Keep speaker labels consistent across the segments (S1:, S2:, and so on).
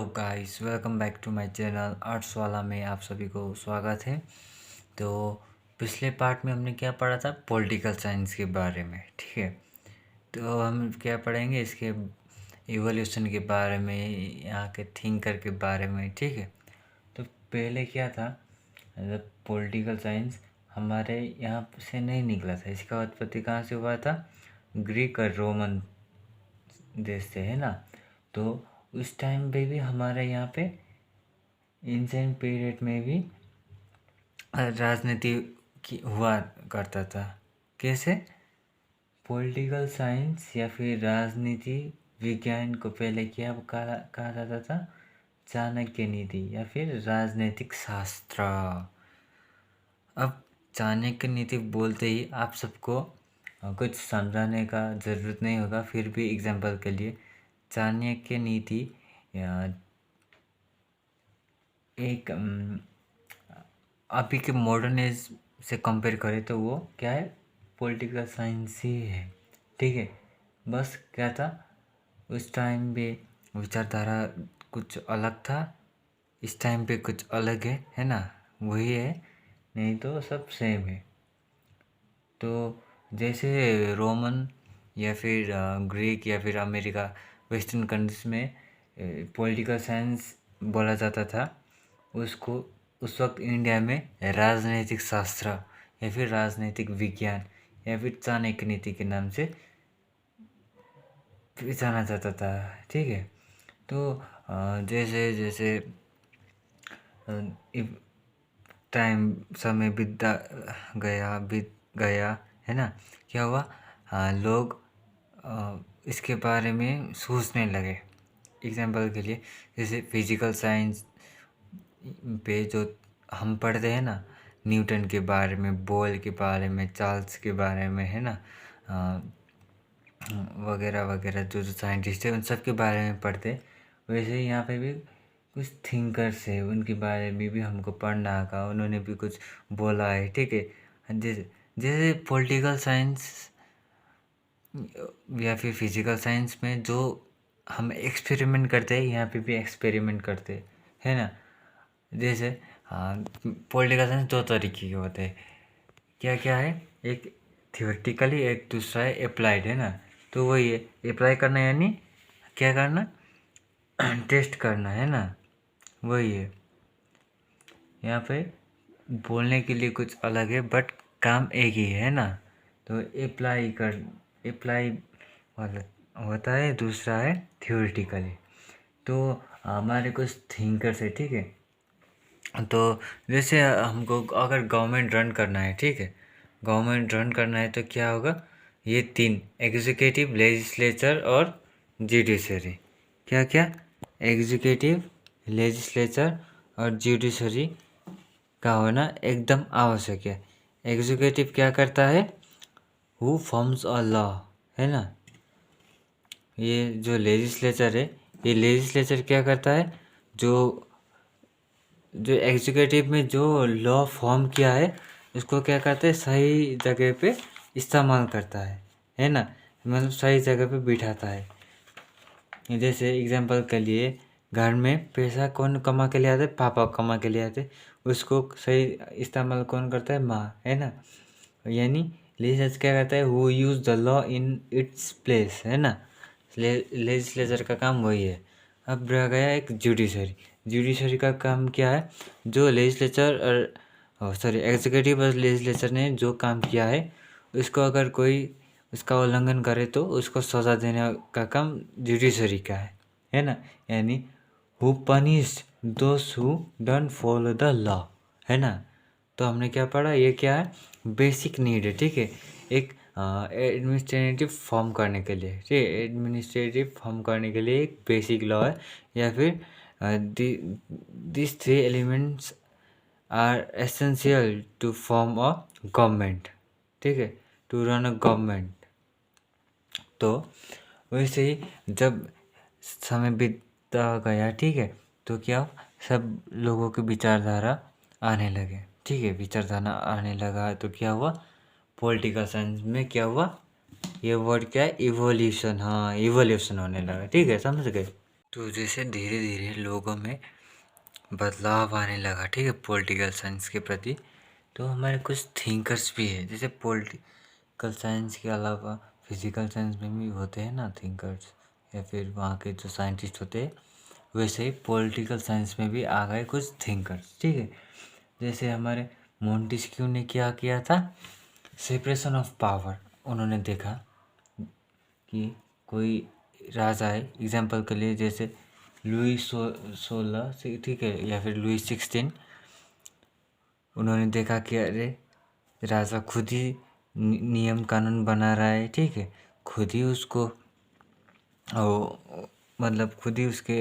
S1: Hello guys, welcome back to my channel arts वाला में आप सभी को स्वागत है। तो पिछले पार्ट में हमने क्या पढ़ा था, पॉलिटिकल साइंस के बारे में। ठीक है, तो हम क्या पढ़ेंगे, इसके इवोल्यूशन के बारे में, यहाँ के थिंकर के बारे में। ठीक है, तो पहले क्या था, पॉलिटिकल साइंस हमारे यहाँ से नहीं निकला था। इसका उत्पत्ति कहाँ से हुआ था? ग्रीक और रोमन देश से, है ना। तो उस टाइम पे भी हमारे यहाँ पे एंशिएंट पीरियड में भी राजनीति की हुआ करता था। कैसे? पॉलिटिकल साइंस या फिर राजनीति विज्ञान को पहले क्या कहा जाता था? चाणक्य नीति या फिर राजनीतिक शास्त्र। अब चाणक्य नीति बोलते ही आप सबको कुछ समझाने का ज़रूरत नहीं होगा, फिर भी एग्जांपल के लिए चाणक्य नीति एक अभी के मॉडर्न एज से कंपेयर करें तो वो क्या है? पॉलिटिकल साइंस ही है। ठीक है, बस क्या था, उस टाइम पे विचारधारा कुछ अलग था, इस टाइम पे कुछ अलग है ना। वही है, नहीं तो सब सेम है। तो जैसे रोमन या फिर ग्रीक या फिर अमेरिका, वेस्टर्न कंट्रीज में पॉलिटिकल साइंस बोला जाता था, उसको उस वक्त इंडिया में राजनीतिक शास्त्र या फिर राजनीतिक विज्ञान या फिर चाणक्य नीति के नाम से जाना जाता था। ठीक है, तो जैसे जैसे टाइम समय बीत गया, है ना, क्या हुआ? लोग इसके बारे में सोचने लगे। एग्जाम्पल के लिए, जैसे फिजिकल साइंस पे जो हम पढ़ते हैं ना, न्यूटन के बारे में, बोयल के बारे में, चार्ल्स के बारे में, है ना, वगैरह वगैरह जो जो साइंटिस्ट है उन सब के बारे में पढ़ते। वैसे ही यहाँ पे भी कुछ थिंकर्स है, उनके बारे में भी हमको पढ़ना होगा, उन्होंने भी कुछ बोला है। ठीक है, जैसे जैसे पॉलिटिकल साइंस या फिर फिजिकल साइंस में जो हम एक्सपेरिमेंट करते हैं, यहाँ पे भी एक्सपेरिमेंट करते हैं, है ना। जैसे पॉलिटिकल साइंस दो तरीके के होते हैं। क्या क्या है? एक थियोरेटिकली, एक दूसरा है अप्लाइड, है ना। तो वही है, अप्लाई करना यानी क्या करना? टेस्ट करना, है ना। वही है, यहाँ पे बोलने के लिए कुछ अलग है बट काम एक ही है ना। तो अप्लाई वाला होता है, दूसरा है थियोरेटिकली। तो हमारे कुछ थिंकर्स है, ठीक है। तो जैसे हमको अगर गवर्नमेंट रन करना है, ठीक है, गवर्नमेंट रन करना है तो क्या होगा? ये तीन, एग्जीक्यूटिव, लेजिस्लेचर और जुडिशरी। क्या क्या? एग्जीक्यूटिव, लेजिस्लेचर और जुडिशरी का होना एकदम आवश्यक है। एग्जीक्यूटिव क्या करता है? हु फॉर्म्स अ लॉ, है ना। ये जो लेजिस्लेचर है, ये लेजिस्लेचर क्या करता है? जो जो एग्जीक्यूटिव में जो लॉ फॉर्म किया है उसको क्या करते हैं? सही जगह पे इस्तेमाल करता है ना, मतलब सही जगह पे बिठाता है। जैसे एग्जांपल के लिए, घर में पैसा कौन कमा के ले आते? पापा कमा के ले आते। उसको सही इस्तेमाल कौन करता है? माँ, है ना। यानी लेजिस्लेचर क्या करता है? Who use the law in its place, है ना। लेजिस्लेचर का काम वही है। अब रह गया एक जुडिशरी। जुडिशरी का काम क्या है? जो लेजिस्लेचर और एग्जीक्यूटिव और लेजिस्लेचर ने जो काम किया है उसको अगर कोई उसका उल्लंघन करे तो उसको सज़ा देने का काम जुडिशरी का है ना। यानी who punish those who don't follow the law, है ना। तो हमने क्या पढ़ा? ये क्या है? बेसिक नीड है, ठीक है। एक एडमिनिस्ट्रेटिव फॉर्म करने के लिए, ठीक है, एडमिनिस्ट्रेटिव फॉर्म करने के लिए एक बेसिक लॉ है, या फिर this three elements are essential to form a government, ठीक है, टू रन अ गवर्नमेंट। तो वैसे ही जब समय बीतता गया, ठीक है, तो क्या सब लोगों की विचारधारा आने लगे, ठीक है, विचारधारा आने लगा तो क्या हुआ? पॉलिटिकल साइंस में क्या हुआ? ये वर्ड क्या है? इवोल्यूशन। हाँ, इवोल्यूशन होने लगा, ठीक है, समझ गए। तो जैसे धीरे धीरे लोगों में बदलाव आने लगा, ठीक है, पॉलिटिकल साइंस के प्रति। तो हमारे कुछ थिंकर्स भी है, जैसे पॉलिटिकल साइंस के अलावा फिजिकल साइंस में भी होते हैं ना थिंकर्स, या फिर वहाँ के जो साइंटिस्ट होते हैं, वैसे ही पॉलिटिकल साइंस में भी आ गए कुछ थिंकर्स, ठीक है। जैसे हमारे मोंटेस्क्यू ने क्या किया था, सेपरेशन ऑफ पावर। उन्होंने देखा कि कोई राजा है, एग्जाम्पल के लिए जैसे लुई 16 से, ठीक है, या फिर लुई 16। उन्होंने देखा कि अरे राजा खुद ही नियम कानून बना रहा है, ठीक है, खुद ही उसको मतलब खुद ही उसके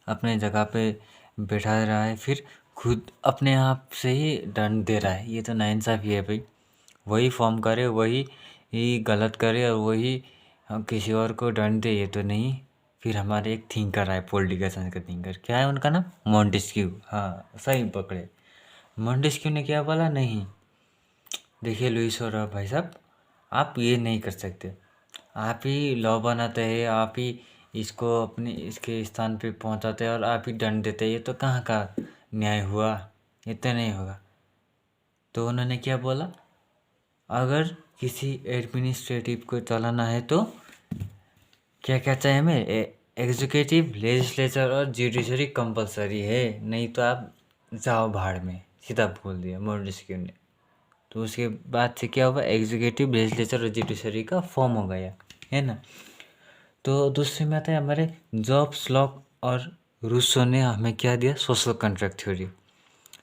S1: अपने जगह पे बैठा रहा है, फिर खुद अपने आप से ही दंड दे रहा है। ये तो नाइंसाफ़ी है भाई। वही फॉर्म करे, वही ही गलत करे और वही किसी और को दंड दे, ये तो नहीं। फिर हमारे एक थिंकर आए, पॉलिटिकल साइंस का थिंकर, क्या है उनका नाम, मोंटेस्क्यू। हाँ सही पकड़े। मोंटेस्क्यू ने क्या बोला, नहीं देखिए लुईस और भाई साहब, आप ये नहीं कर सकते, आप ही लॉ बनाते हैं, आप ही इसको अपने इसके स्थान पे पहुंचाते हैं और आप ही दंड देते हैं, ये तो कहाँ का न्याय हुआ, ये तो नहीं होगा। तो उन्होंने क्या बोला, अगर किसी एडमिनिस्ट्रेटिव को चलाना है तो क्या क्या चाहिए हमें, एग्जीक्यूटिव, लेजिस्लेचर और जुडिशरी कंपलसरी है, नहीं तो आप जाओ भाड़ में, सीधा बोल दिया मोंटेस्क्यू ने। तो उसके बाद से क्या हुआ, एग्जीक्यूटिव, लेजिस्लेचर और जुडिशरी का फॉर्म हो गया, है ना। तो दूसरे में आता है हमारे जॉब्स लॉक, और रूसो ने हमें क्या दिया, सोशल कॉन्ट्रैक्ट थ्योरी,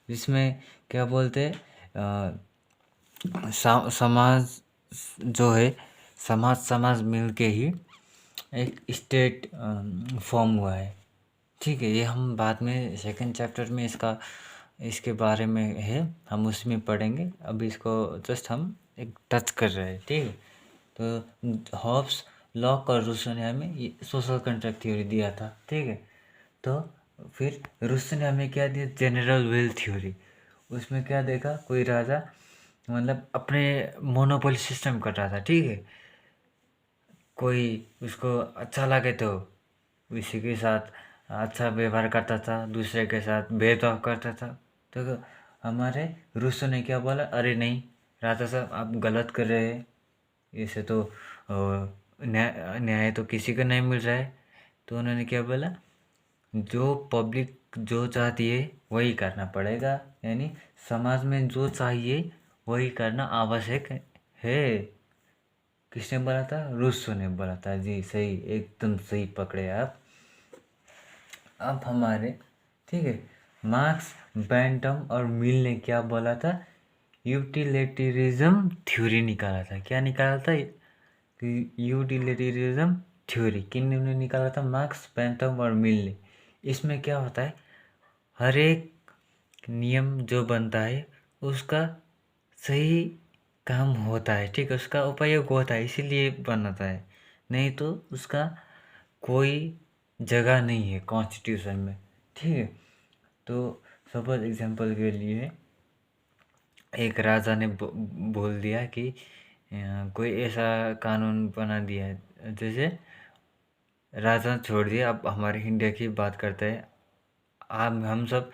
S1: जिसमें क्या बोलते हैं, समाज जो है, समाज मिल के ही एक स्टेट फॉर्म हुआ है, ठीक है। ये हम बाद में सेकंड चैप्टर में इसके बारे में है, हम उसमें पढ़ेंगे, अभी इसको जस्ट हम एक टच कर रहे हैं, ठीक है। तो हॉब्स, लॉक और रूसो ने हमें ये सोशल कॉन्ट्रैक्ट थ्योरी दिया था, ठीक है। तो फिर रूसो ने हमें क्या दिया, जनरल विल थ्योरी। उसमें क्या देखा, कोई राजा मतलब अपने मोनोपोली सिस्टम कर रहा था, ठीक है, कोई उसको अच्छा लगे तो इसी के साथ अच्छा व्यवहार करता था, दूसरे के साथ भेदभाव करता था। तो हमारे रूसो ने क्या बोला, अरे नहीं राजा साहब आप गलत कर रहे हैं, इसे तो न्याय तो किसी को नहीं मिल रहा है। तो उन्होंने क्या बोला, जो पब्लिक जो चाहती है वही करना पड़ेगा, यानी समाज में जो चाहिए वही करना आवश्यक है। किसने बोला था, रूसो ने बोला था, जी सही, एकदम सही पकड़े आप। अब हमारे, ठीक है, मार्क्स, बेंटम और मिल ने क्या बोला था, यूटिलिटेरिज्म थ्योरी निकाला था। क्या निकाला था, यूटिलिटेरिज्म थ्योरी किन्होंने निकाला था, मार्क्स, बेंटम और मिल ने। इसमें क्या होता है, हर एक नियम जो बनता है उसका सही काम होता है, ठीक है, उसका उपयोग होता है, इसीलिए बनाता है, नहीं तो उसका कोई जगह नहीं है कॉन्स्टिट्यूशन में, ठीक है। तो सपोज एग्जांपल के लिए एक राजा ने बोल दिया कि कोई ऐसा कानून बना दिया है, जैसे राजा छोड़ दिया, अब हमारे इंडिया की बात करते हैं। हम सब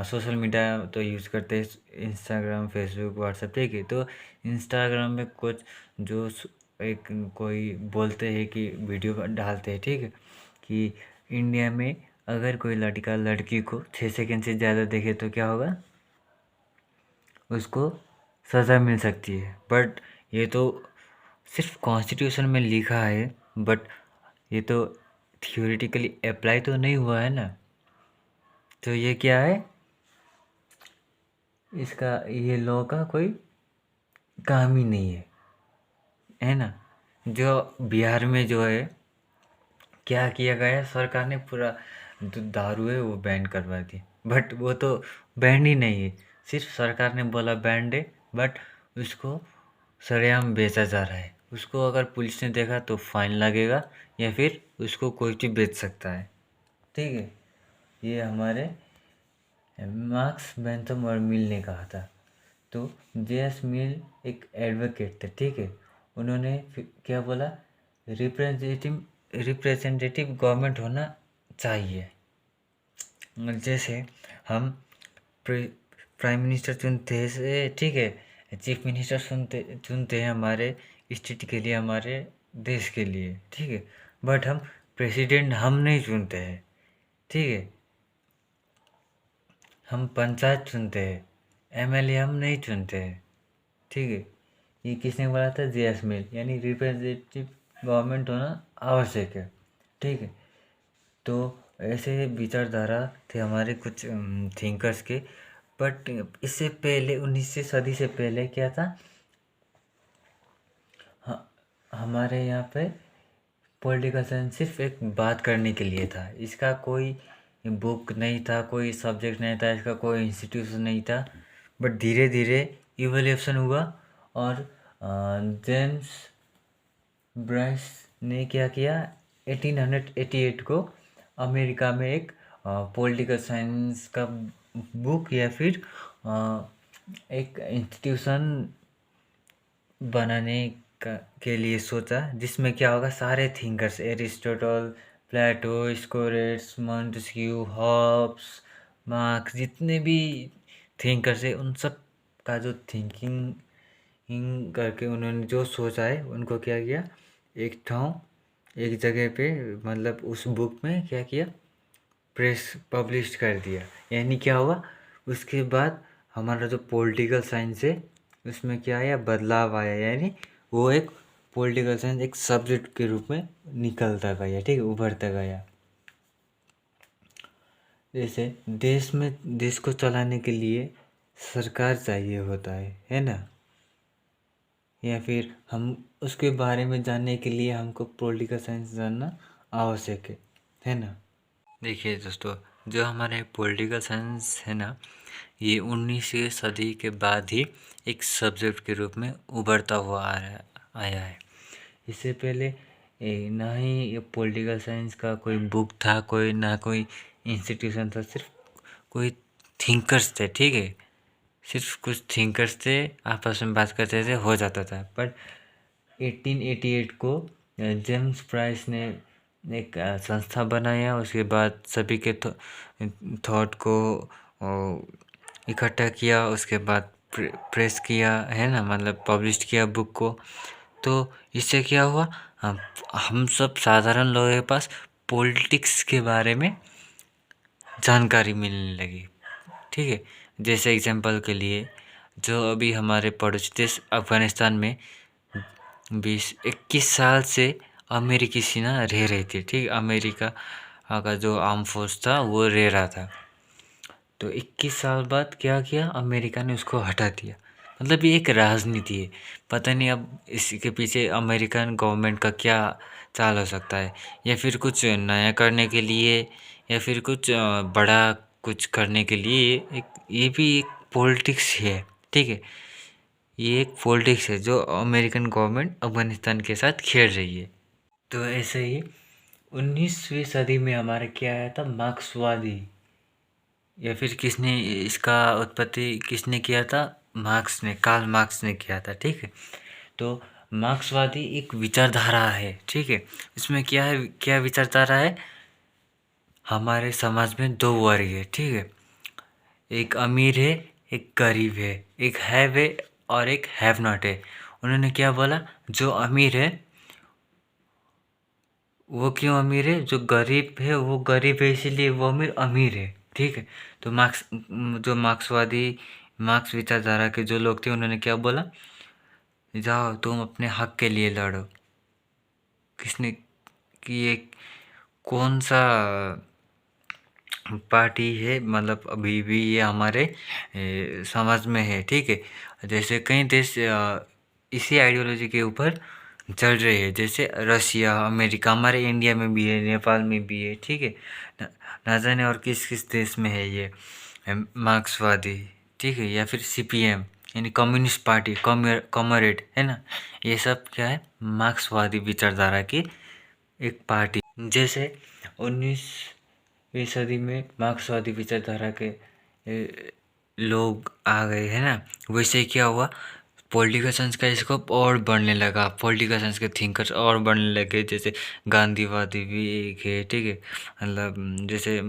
S1: सोशल मीडिया तो यूज़ करते हैं, इंस्टाग्राम, फेसबुक, व्हाट्सएप, ठीक है। तो इंस्टाग्राम में कुछ जो एक कोई बोलते हैं कि वीडियो डालते हैं, ठीक है, कि इंडिया में अगर कोई लड़का लड़की को 6 सेकंड से ज़्यादा देखे तो क्या होगा, उसको सज़ा मिल सकती है। बट ये तो सिर्फ कॉन्स्टिट्यूशन में लिखा है, बट ये तो थियोरेटिकली अप्लाई तो नहीं हुआ है ना। तो ये क्या है, इसका ये लॉ का कोई काम ही नहीं है ना। जो बिहार में जो है क्या किया गया है, सरकार ने पूरा जो दारू है वो बैन करवा दी, बट वो तो बैन ही नहीं है, सिर्फ सरकार ने बोला बैंड है, बट उसको सरेआम बेचा जा रहा है। उसको अगर पुलिस ने देखा तो फाइन लगेगा, या फिर उसको कोई भी बेच सकता है, ठीक है। ये हमारे मार्क्स, बेंथम और मिल ने कहा था। तो जे.एस. मिल एक एडवोकेट थे, ठीक है। उन्होंने क्या बोला, रिप्रेजेंटेटिव गवर्नमेंट होना चाहिए। जैसे हम प्राइम मिनिस्टर चुनते हैं, ठीक है, चीफ मिनिस्टर चुनते हैं हमारे स्टेट के लिए, हमारे देश के लिए, ठीक है, बट हम प्रेसिडेंट हम नहीं चुनते हैं, ठीक है। हम पंचायत चुनते हैं, एमएलए हम नहीं चुनते हैं, ठीक है। ये किसने बोला था? जे.एस. मिल, यानी रिप्रेजेंटेटिव गवर्नमेंट होना आवश्यक है, ठीक है। तो ऐसे विचारधारा थे हमारे कुछ थिंकर्स के। बट इससे पहले 19वीं सदी से पहले क्या था? हमारे यहाँ पे पॉलिटिकल साइंस सिर्फ एक बात करने के लिए था। इसका कोई बुक नहीं था, कोई सब्जेक्ट नहीं था, इसका कोई इंस्टीट्यूशन नहीं था। बट धीरे धीरे इवोल्यूशन हुआ और जेम्स ब्राइस ने क्या किया, 1888 को अमेरिका में एक पॉलिटिकल साइंस का बुक या फिर एक इंस्टीट्यूशन बनाने के लिए सोचा, जिसमें क्या होगा, सारे थिंकर्स, एरिस्टोटल, प्लेटो, स्कोरेट्स, मॉन्टेस्क्यू, हॉब्स, मार्क्स, जितने भी थिंकर्स है उन सब का जो थिंकिंग करके उन्होंने जो सोचा है उनको क्या किया, एक जगह पे, मतलब उस बुक में क्या किया, प्रेस पब्लिश कर दिया। यानी क्या हुआ, उसके बाद हमारा जो पॉलिटिकल साइंस है उसमें क्या आया, बदलाव आया। यानी वो एक पॉलिटिकल साइंस एक सब्जेक्ट के रूप में निकलता गया, ठीक है, उभरता गया। जैसे देश को चलाने के लिए सरकार चाहिए होता है ना, या फिर हम उसके बारे में जानने के लिए हमको पॉलिटिकल साइंस जानना आवश्यक है ना। देखिए दोस्तों, जो हमारे पॉलिटिकल साइंस है ना, ये 19वीं सदी के बाद ही एक सब्जेक्ट के रूप में उभरता हुआ आया है। इससे पहले ना ही ये पॉलिटिकल साइंस का कोई बुक था, कोई इंस्टीट्यूशन था, सिर्फ कोई थिंकर्स थे, ठीक है, सिर्फ कुछ थिंकर्स थे, आपस में बात करते थे, हो जाता था। पर 1888 को जेम्स प्राइस ने एक संस्था बनाया। उसके बाद सभी के थॉट को इकट्ठा किया, उसके बाद प्रेस किया, है ना, मतलब पब्लिश किया बुक को। तो इससे क्या हुआ, हम सब साधारण लोगों के पास पॉलिटिक्स के बारे में जानकारी मिलने लगी, ठीक है। जैसे एग्जांपल के लिए, जो अभी हमारे पड़ोसी देश अफ़गानिस्तान में 20-21 साल से अमेरिकी सेना रह रही थी, ठीक, अमेरिका का जो आर्म फोर्स था वो रह रहा था। तो 21 साल बाद क्या किया, अमेरिका ने उसको हटा दिया। मतलब ये एक राजनीति है। पता नहीं अब इसके पीछे अमेरिकन गवर्नमेंट का क्या चाल हो सकता है, या फिर कुछ नया करने के लिए, या फिर कुछ बड़ा कुछ करने के लिए। ये भी एक पॉलिटिक्स है, ठीक है। ये एक पॉलिटिक्स है जो अमेरिकन गवर्नमेंट अफगानिस्तान के साथ खेल रही है। तो ऐसे ही 19वीं सदी में हमारे क्या आया था, मार्क्सवादी, या फिर इसका उत्पत्ति किसने किया था, मार्क्स ने, कार्ल मार्क्स ने किया था, ठीक है। तो मार्क्सवादी एक विचारधारा है, ठीक है। इसमें क्या है, क्या विचारधारा है, हमारे समाज में दो वर्ग है, ठीक है, एक अमीर है, एक गरीब है, एक हैव है और एक हैव नॉट है। उन्होंने क्या बोला, जो अमीर है वो क्यों अमीर है, जो गरीब है वो गरीब है इसीलिए वो अमीर है, ठीक है। तो मार्क्स विचारधारा के जो लोग थे उन्होंने क्या बोला, जाओ तुम अपने हक के लिए लड़ो। किसने कि ये कौन सा पार्टी है, मतलब अभी भी ये हमारे समाज में है, ठीक है। जैसे कई देश इसी आइडियोलॉजी के ऊपर चल रहे हैं, जैसे रशिया, अमेरिका, हमारे इंडिया में भी है, नेपाल में भी है, ठीक है। ना जाने और किस किस देश में है ये मार्क्सवादी, ठीक है, या फिर सीपीएम यानी कम्युनिस्ट पार्टी, कॉमरेड, है ना। ये सब क्या है, मार्क्सवादी विचारधारा की एक पार्टी। जैसे 19वीं सदी में मार्क्सवादी विचारधारा के लोग आ गए, है ना। वैसे क्या हुआ, पॉलिटिकल साइंस का स्कोप और बढ़ने लगा, पॉलिटिकल साइंस के थिंकर्स और बढ़ने लगे, जैसे गांधीवादी भी एक है, ठीक है, मतलब जैसे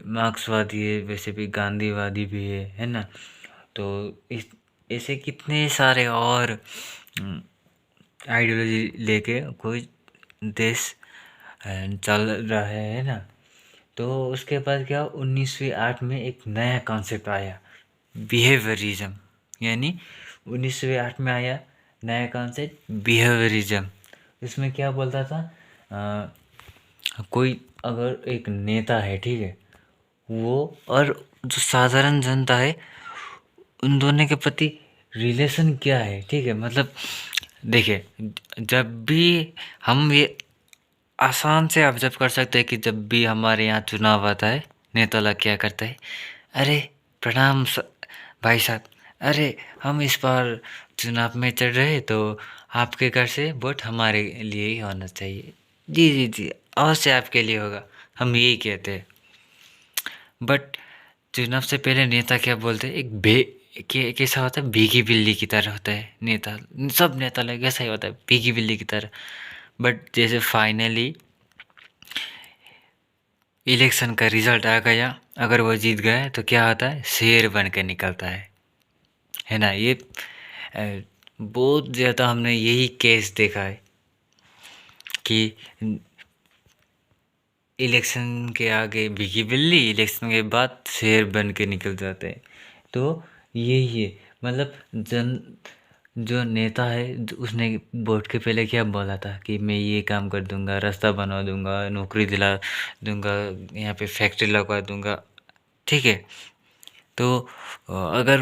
S1: मार्क्सवादी है वैसे भी गांधीवादी भी है ना। तो इस ऐसे कितने सारे और आइडियोलॉजी लेके कोई देश चल रहा है ना। तो उसके बाद क्या 19वीं आर्ट में एक नया कॉन्सेप्ट आया, बिहेवियरिज्म, यानी 19वीं आर्ट में आया नया कॉन्सेप्ट बिहेवियरिज्म। इसमें क्या बोलता था, कोई अगर एक नेता है, ठीक है, वो और जो साधारण जनता है उन दोनों के प्रति रिलेशन क्या है, ठीक है। मतलब देखिए, जब भी हम ये आसान से ऑब्जर्व कर सकते हैं कि जब भी हमारे यहाँ चुनाव आता है, नेता लोग क्या करता है, अरे प्रणाम भाई साहब, अरे हम इस बार चुनाव में चढ़ रहे तो आपके घर से वोट हमारे लिए ही होना चाहिए, जी जी जी अवश्य आपके लिए होगा, हम यही कहते हैं। बट चुनाव से पहले नेता क्या बोलते हैं, कैसा होता है, भीगी बिल्ली की तरह होता है नेता, सब नेता लोग ऐसा ही होता है, भीगी बिल्ली की तरह। बट जैसे फाइनली इलेक्शन का रिजल्ट आ गया, अगर वो जीत गया तो क्या होता है, शेर बन के निकलता है ना। ये बहुत ज़्यादा हमने यही केस देखा है कि इलेक्शन के आगे भीगी बिल्ली, इलेक्शन के बाद शेर बन के निकल जाते हैं। तो यही है, मतलब जो नेता है उसने वोट के पहले क्या बोला था कि मैं ये काम कर दूंगा, रास्ता बनवा दूंगा, नौकरी दिला दूंगा, यहाँ पे फैक्ट्री लगवा दूंगा, ठीक है। तो अगर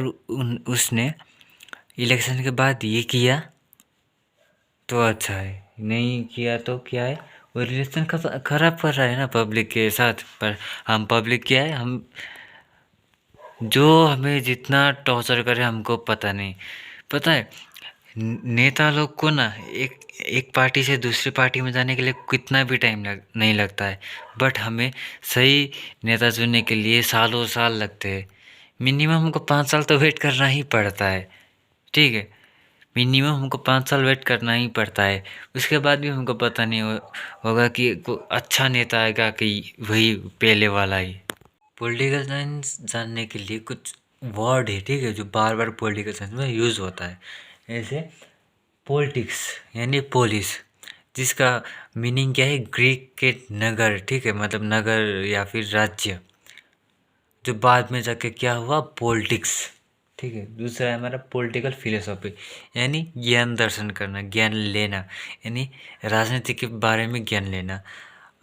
S1: उसने इलेक्शन के बाद ये किया तो अच्छा है, नहीं किया तो क्या है, वो रिलेशन खराब कर रहा है ना पब्लिक के साथ। पर हम पब्लिक क्या है, हम जो हमें जितना टॉर्चर करे हमको पता नहीं, पता है नेता लोग को ना एक एक पार्टी से दूसरी पार्टी में जाने के लिए कितना भी टाइम नहीं लगता है, बट हमें सही नेता चुनने के लिए सालों साल लगते हैं। मिनिमम हमको 5 साल तो वेट करना ही पड़ता है, ठीक है, मिनिमम हमको 5 साल वेट करना ही पड़ता है। उसके बाद भी हमको पता नहीं होगा कि अच्छा नेता आएगा कि वही पहले वाला ही। पॉलिटिकल साइंस जानने के लिए कुछ वर्ड है, ठीक है, जो बार बार पॉलिटिकल साइंस में यूज़ होता है। जैसे पॉलिटिक्स यानी पोलिस, जिसका मीनिंग क्या है, ग्रीक के नगर, ठीक है, मतलब नगर या फिर राज्य, जो बाद में जाके क्या हुआ, पॉलिटिक्स, ठीक है। दूसरा है हमारा पॉलिटिकल फिलोसॉफी, यानी ज्ञान दर्शन करना, ज्ञान लेना, यानी राजनीति के बारे में ज्ञान लेना।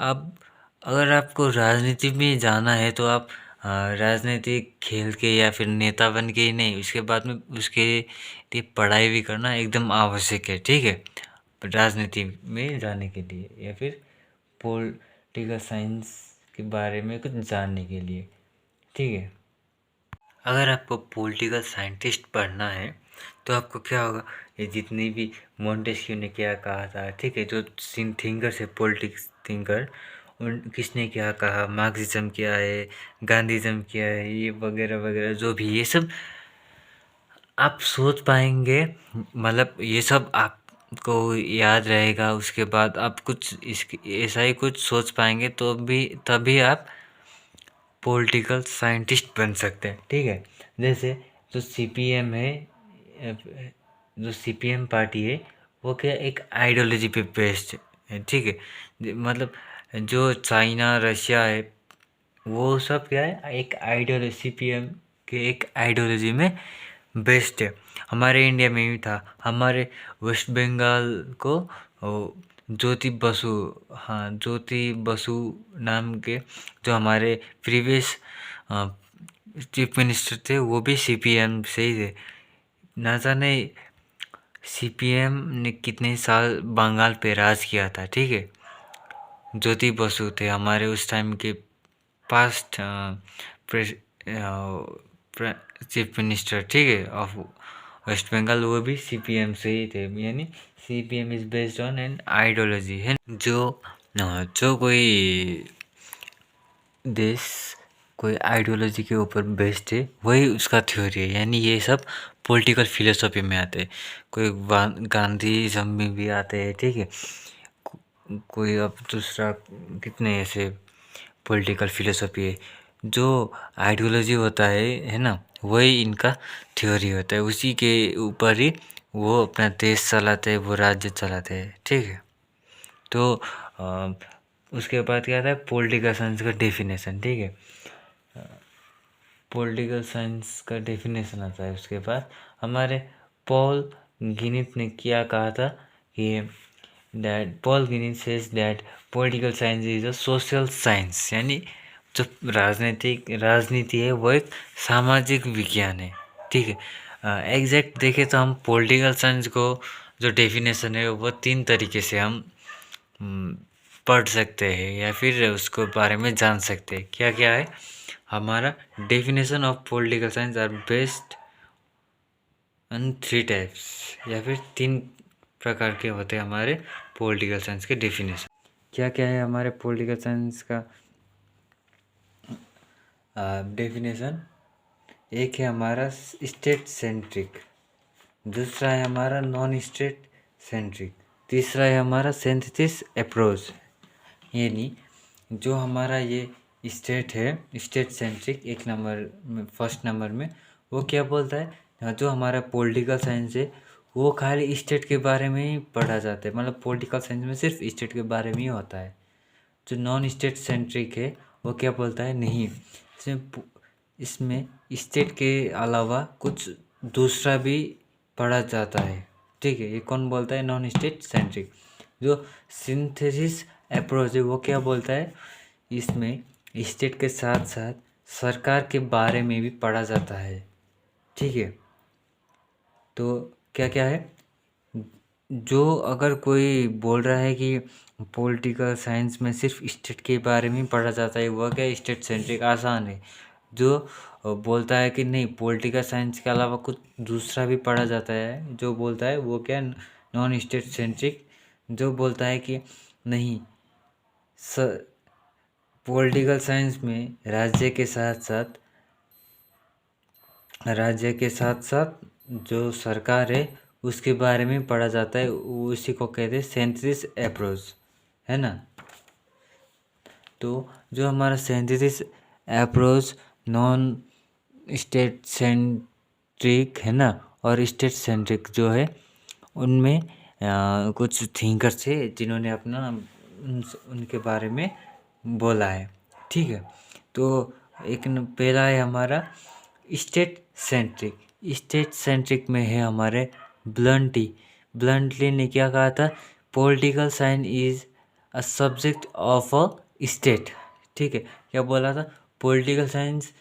S1: अब अगर आपको राजनीति में जाना है तो आप राजनीति खेल के या फिर नेता बन के ही नहीं, उसके बाद में उसके लिए पढ़ाई भी करना एकदम आवश्यक है, ठीक है, राजनीति में जाने के लिए या फिर पॉलिटिकल साइंस के बारे में कुछ जानने के लिए, ठीक है। अगर आपको पॉलिटिकल साइंटिस्ट पढ़ना है तो आपको क्या होगा, ये जितनी भी मोंटेस्क्यू ने क्या कहा था, ठीक है, जो थिंकर्स है, पॉलिटिक्स थिंकर, उन किसने क्या कहा, मार्क्सिज्म क्या है, गांधीज्म क्या है, ये वगैरह वगैरह जो भी, ये सब आप सोच पाएंगे, मतलब ये सब आपको याद रहेगा। उसके बाद आप कुछ इसके ऐसा ही कुछ सोच पाएंगे तो भी तभी आप पॉलिटिकल साइंटिस्ट बन सकते हैं, ठीक है। जैसे जो सीपीएम है, जो सीपीएम पार्टी है, वो क्या एक आइडियोलॉजी पे बेस्ड है, ठीक है, मतलब जो चाइना रशिया है वो सब क्या है, एक आइडियोलॉजी, सीपीएम के एक आइडियोलॉजी में बेस्ड है। हमारे इंडिया में भी था, हमारे वेस्ट बंगाल को ज्योति बसु, हाँ ज्योति बसु नाम के जो हमारे प्रीवियस चीफ मिनिस्टर थे वो भी सीपीएम से ही थे। ना जाने सीपीएम ने कितने साल बंगाल पे राज किया था, ठीक है। ज्योति बसु थे हमारे उस टाइम के पास्ट चीफ मिनिस्टर, ठीक है, ऑफ वेस्ट बंगाल, वो भी सीपीएम से ही थे। यानी CPM is based on an ideology है। जो कोई देश कोई आइडियोलॉजी के ऊपर बेस्ड है, वही उसका थ्योरी है। यानी ये सब पॉलिटिकल फिलोसफी में आते हैं। कोई गांधीज़म में भी आते हैं, ठीक है। कोई अब दूसरा कितने ऐसे पॉलिटिकल फिलोसफी है। जो आइडियोलॉजी होता है ना, वही इनका थ्योरी होता है। उसी के ऊपर ही वो अपना देश चलाते हैं, वो राज्य चलाते हैं, ठीक है। तो उसके बाद क्या आता है, पॉलिटिकल साइंस का डेफिनेशन, ठीक है। पॉलिटिकल साइंस का डेफिनेशन आता है। उसके बाद हमारे पॉल गिनित ने क्या कहा था कि दैट पॉल गिनित says that political science is a social science. यानी जो राजनीति है वो एक सामाजिक विज्ञान है, ठीक है। एग्जैक्ट देखें तो हम पॉलिटिकल साइंस को जो डेफिनेशन है वो 3 तरीके से हम पढ़ सकते हैं या फिर उसको बारे में जान सकते हैं। क्या क्या है हमारा definition of political science are based on 3 types, या फिर 3 प्रकार के होते हैं हमारे पॉलिटिकल साइंस के डेफिनेशन। क्या क्या है हमारे पॉलिटिकल साइंस का डेफिनेशन? एक है हमारा स्टेट सेंट्रिक, दूसरा है हमारा नॉन स्टेट सेंट्रिक, तीसरा है हमारा सिंथेसिस अप्रोच। यानी जो हमारा ये स्टेट है, स्टेट सेंट्रिक, एक नंबर में, फर्स्ट नंबर में, वो क्या बोलता है, जो हमारा पॉलिटिकल साइंस है वो खाली स्टेट के बारे में ही पढ़ा जाता है। मतलब पॉलिटिकल साइंस में सिर्फ स्टेट के बारे में ही होता है। जो नॉन स्टेट सेंट्रिक है वो क्या बोलता है, नहीं, इसमें स्टेट के अलावा कुछ दूसरा भी पढ़ा जाता है, ठीक है। ये कौन बोलता है, नॉन स्टेट सेंट्रिक। जो सिंथेसिस अप्रोच है वो क्या बोलता है, इसमें स्टेट के साथ साथ सरकार के बारे में भी पढ़ा जाता है, ठीक है। तो क्या क्या है, जो अगर कोई बोल रहा है कि पॉलिटिकल साइंस में सिर्फ स्टेट के बारे में पढ़ा जाता है, वह क्या स्टेट सेंट्रिक आसान है। जो बोलता है कि नहीं पॉलिटिकल साइंस के अलावा कुछ दूसरा भी पढ़ा जाता है, जो बोलता है वो क्या नॉन स्टेट सेंट्रिक। जो बोलता है कि नहीं, पॉलिटिकल साइंस में राज्य के साथ साथ जो सरकार है उसके बारे में पढ़ा जाता है, उसी को कहते हैं सिंथेसिस अप्रोच, है ना। तो जो हमारा synthesis approach non state centric है ना, और स्टेट सेंट्रिक जो है, उनमें कुछ थिंकर्स थे जिन्होंने अपना उनके बारे में बोला है, ठीक है। तो एक पहला है हमारा स्टेट सेंट्रिक। स्टेट सेंट्रिक में है हमारे ब्लंटली ने क्या कहा था, political science is a subject of a state, ठीक है। क्या बोला था, पॉलिटिकल साइंस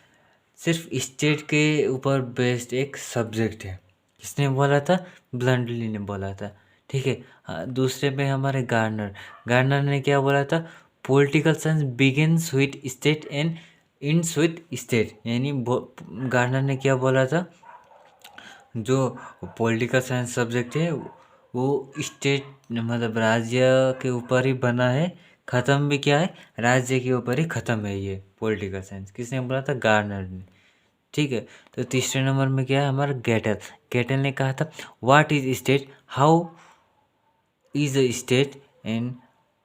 S1: सिर्फ स्टेट के ऊपर बेस्ड एक सब्जेक्ट है। किसने बोला था, ब्लंटली ने बोला था, ठीक है। दूसरे में हमारे गार्नर ने क्या बोला था, political science begins with state and ends with state. यानी गार्नर ने क्या बोला था, जो पॉलिटिकल साइंस सब्जेक्ट है वो स्टेट मतलब राज्य के ऊपर ही बना है, ख़त्म भी क्या है, राज्य के ऊपर ही ख़त्म है ये पॉलिटिकल साइंस। किसने बोला था, गार्नर ने, ठीक है। तो तीसरे नंबर में क्या है हमारा गेटल ने कहा था, what is state, how is a state and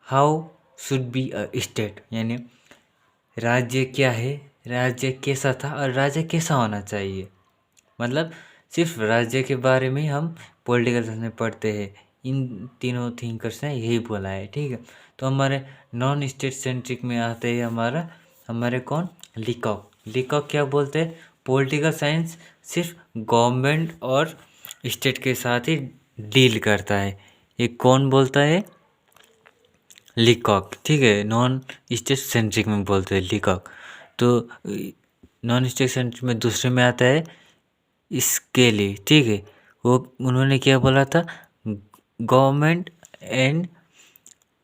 S1: how should be a state. यानी राज्य क्या है, राज्य कैसा था और राज्य कैसा होना चाहिए। मतलब सिर्फ राज्य के बारे में हम पॉलिटिकल साइंस में पढ़ते हैं। इन तीनों थिंकर्स ने यही बोला है, ठीक है। तो हमारे नॉन स्टेट सेंट्रिक में आते हैं हमारे कौन, लीकॉक क्या बोलते हैं, पॉलिटिकल साइंस सिर्फ गवर्नमेंट और स्टेट के साथ ही डील करता है। ये कौन बोलता है, लीकॉक, ठीक है। नॉन स्टेट सेंट्रिक में बोलते हैं लीकॉक। तो नॉन स्टेट सेंट्रिक में दूसरे में आता है स्केली, ठीक है। वो उन्होंने क्या बोला था, गवर्नमेंट एंड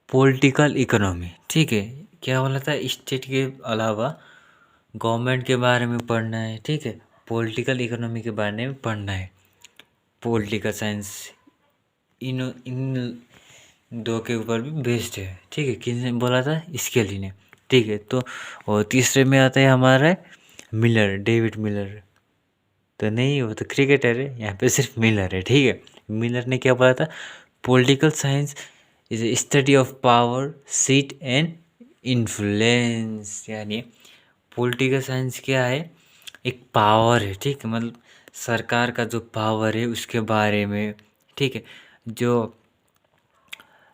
S1: पॉलिटिकल इकोनॉमी, ठीक है। क्या बोला था, स्टेट के अलावा गवर्नमेंट के बारे में पढ़ना है, ठीक है, पॉलिटिकल इकोनॉमी के बारे में पढ़ना है। पॉलिटिकल साइंस इन दो के ऊपर भी बेस्ड है, ठीक है। किसने बोला था, स्केली ने। ठीक है। तो और तीसरे में आता है हमारा मिलर, डेविड मिलर। तो नहीं, वो तो क्रिकेटर है, यहाँ पे सिर्फ मिलर है। ठीक है, मिलर ने क्या बोला था, political science is a study of power, seat and influence. यानी पॉलिटिकल साइंस क्या है, एक पावर है। ठीक है, मतलब सरकार का जो पावर है उसके बारे में। ठीक है, जो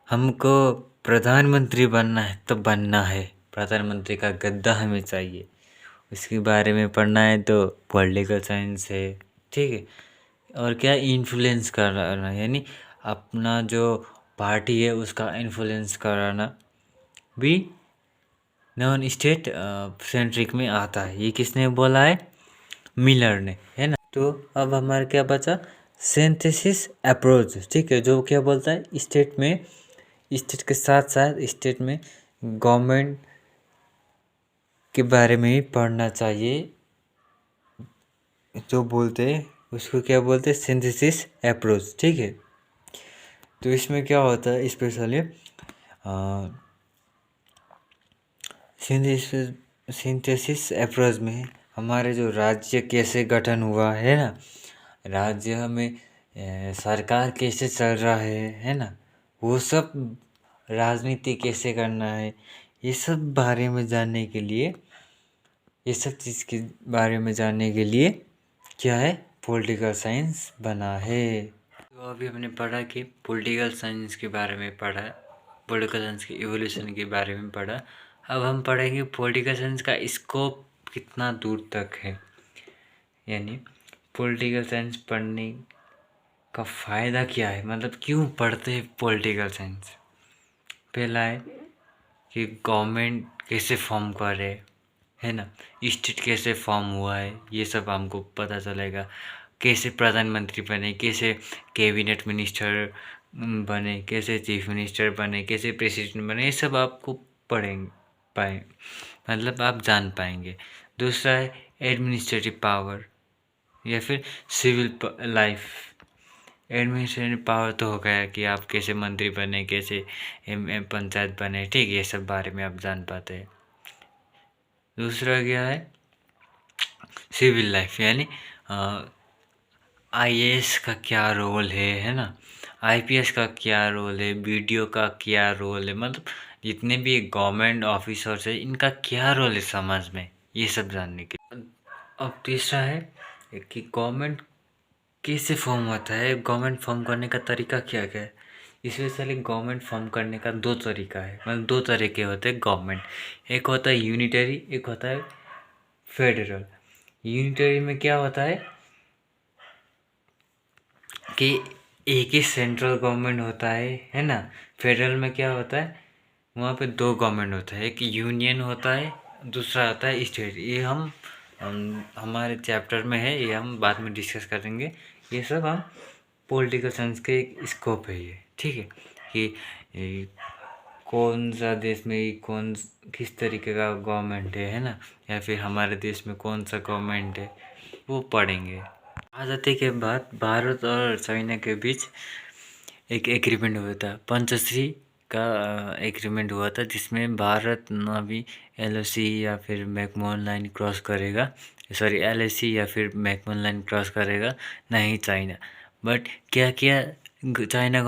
S1: हमको प्रधानमंत्री बनना है तो बनना है, प्रधानमंत्री का गद्दा हमें चाहिए, उसके बारे में पढ़ना है तो पॉलिटिकल साइंस है। ठीक है, और क्या, इन्फ्लुएंस कराना, यानी अपना जो पार्टी है उसका इन्फ्लुएंस कराना भी नॉन स्टेट सेंट्रिक में आता है। ये किसने बोला है, मिलर ने, है ना। तो अब हमारा क्या बचा, सिंथेसिस अप्रोच। ठीक है, जो क्या बोलता है, स्टेट में, स्टेट के साथ साथ स्टेट में गवर्नमेंट के बारे में ही पढ़ना चाहिए, जो बोलते हैं उसको क्या बोलते हैं, सिंथेसिस अप्रोच। ठीक है, तो इसमें क्या होता है, स्पेशली सिंथेसिस अप्रोच में हमारे जो राज्य कैसे गठन हुआ है ना, राज्य में सरकार कैसे चल रहा है ना, वो सब, राजनीति कैसे करना है, ये सब बारे में जानने के लिए, ये सब चीज़ के बारे में जानने के लिए क्या है, पॉलिटिकल साइंस बना है। तो अभी हमने पढ़ा कि पॉलिटिकल साइंस के बारे में पढ़ा, पॉलिटिकल साइंस की इवोल्यूशन के बारे में पढ़ा। अब हम पढ़ेंगे पॉलिटिकल साइंस का स्कोप कितना दूर तक है, यानी पॉलिटिकल साइंस पढ़ने का फ़ायदा क्या है, मतलब क्यों पढ़ते हैं पॉलिटिकल साइंस। पहला है कि गवर्नमेंट कैसे फॉर्म करे, है ना, स्टेट कैसे फॉर्म हुआ है, ये सब हमको पता चलेगा। कैसे प्रधानमंत्री बने, कैसे कैबिनेट मिनिस्टर बने, कैसे चीफ मिनिस्टर बने, कैसे प्रेसिडेंट बने, ये सब आपको पाए, मतलब आप जान पाएंगे। दूसरा है एडमिनिस्ट्रेटिव पावर या फिर सिविल लाइफ। एडमिनिस्ट्रेटिव पावर तो हो गया कि आप कैसे मंत्री बने, कैसे पंचायत बने, ठीक, ये सब बारे में आप जान पाते हैं। दूसरा क्या है, सिविल लाइफ, यानी आईएएस का क्या रोल है ना, आईपीएस का क्या रोल है, बीडीओ का क्या रोल है, मतलब जितने भी गवर्नमेंट ऑफिसर्स है इनका क्या रोल है समाज में, ये सब जानने के। अब तीसरा है कि गवर्नमेंट कैसे फॉर्म होता है, गवर्नमेंट फॉर्म करने का तरीका क्या क्या है। स्पेशली गवर्नमेंट फॉर्म करने का दो तरीका है, मतलब दो तरीके होते हैं गवर्नमेंट, एक होता है यूनिटरी, एक होता है फेडरल। यूनिटरी में क्या होता है कि एक ही सेंट्रल गवर्नमेंट होता है ना। फेडरल में क्या होता है, वहाँ पे दो गवर्नमेंट होता है, एक यूनियन होता है, दूसरा होता है स्टेट। ये हम हमारे चैप्टर में है, ये हम बाद में डिस्कस करेंगे। ये सब हम पॉलिटिकल साइंस के एक स्कोप है ये, ठीक है, कि ये कौन सा देश में कौन किस तरीके का गवर्नमेंट है ना, या फिर हमारे देश में कौन सा गवर्नमेंट है, वो पढ़ेंगे। आज़ादी के बाद भारत और चाइना के बीच एक एग्रीमेंट हुआ था, पंचश्री का एग्रीमेंट हुआ था, जिसमें भारत ना भी एलओसी या फिर मैकमोहन लाइन क्रॉस करेगा, सॉरी एलएसी या फिर मैकमोहन लाइन क्रॉस करेगा, ना ही चाइना। बट क्या किया चाइना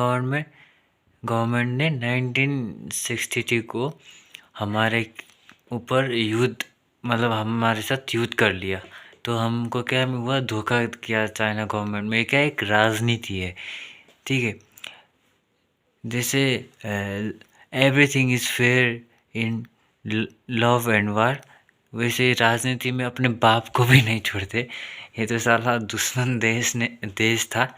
S1: गवर्नमेंट ने 1962 को हमारे ऊपर युद्ध, मतलब हमारे साथ युद्ध कर लिया। तो हमको क्या हुआ, धोखा किया चाइना गवर्नमेंट में। क्या एक राजनीति है, ठीक है, जैसे everything is fair in love and वार, वैसे राजनीति में अपने बाप को भी नहीं छोड़ते। ये तो साला दुश्मन देश था,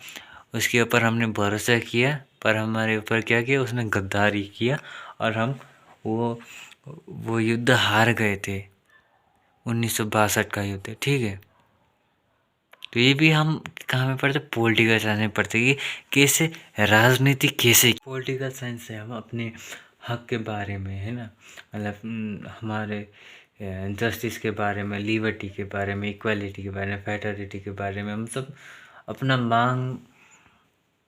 S1: उसके ऊपर हमने भरोसा किया, पर हमारे ऊपर क्या किया, उसने गद्दारी किया, और हम वो युद्ध हार गए थे, 1962 का युद्ध, ठीक है। तो ये भी हम कहाँ में पढ़ते, पॉलिटिकल साइंस में पढ़ते कि कैसे राजनीति, कैसे पॉलिटिकल साइंस से हम अपने हक के बारे में, है ना, मतलब हमारे जस्टिस के बारे में, लिबर्टी के बारे में, इक्वालिटी के बारे में, फ्रेटर्निटी के बारे में हम सब अपना मांग,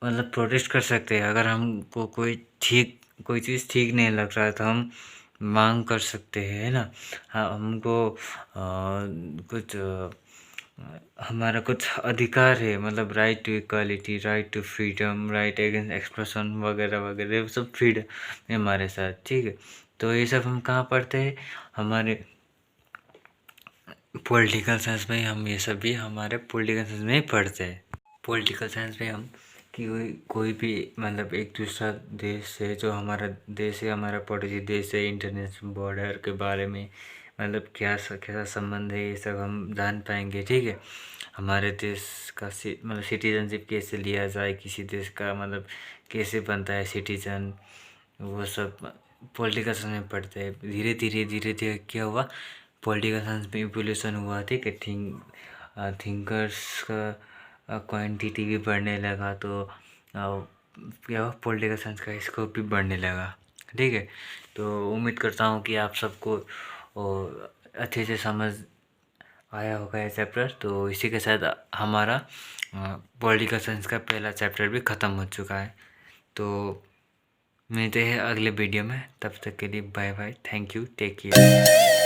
S1: मतलब प्रोटेस्ट कर सकते हैं। अगर हमको कोई चीज़ ठीक नहीं लग रहा है तो हम मांग कर सकते हैं, है ना। हाँ, हमको कुछ हमारा कुछ अधिकार है, मतलब right to equality, right to freedom, right against expression वगैरह वगैरह, वो सब फ्रीडम है हमारे साथ, ठीक है। तो ये सब हम कहाँ पढ़ते हैं? हमारे पॉलिटिकल साइंस में हम ये सब भी हमारे पॉलिटिकल साइंस में ही पढ़ते हैं। पॉलिटिकल साइंस में हम कि कोई भी मतलब एक दूसरा देश है, जो हमारा देश है, हमारा पड़ोसी देश है, इंटरनेशनल बॉर्डर के बारे में मतलब कैसा संबंध है, ये सब हम जान पाएंगे, ठीक है। हमारे देश का मतलब सिटीजनशिप कैसे लिया जाए, किसी देश का मतलब कैसे बनता है सिटीजन, वो सब पॉलिटिकल साइंस में पढ़ते हैं। धीरे धीरे क्या हुआ, पॉलिटिकल साइंस में इवोल्यूशन हुआ, ठीक है। थिंकर्स का क्वांटिटी भी बढ़ने लगा, तो क्या हुआ, पॉलिटिकल साइंस का स्कोप भी बढ़ने लगा, ठीक है। तो उम्मीद करता हूँ कि आप सबको अच्छे से समझ आया होगा ये चैप्टर। तो इसी के साथ हमारा पॉलिटिकल साइंस का पहला चैप्टर भी ख़त्म हो चुका है। तो मिलते हैं अगले वीडियो में, तब तक के लिए bye bye, thank you, take care.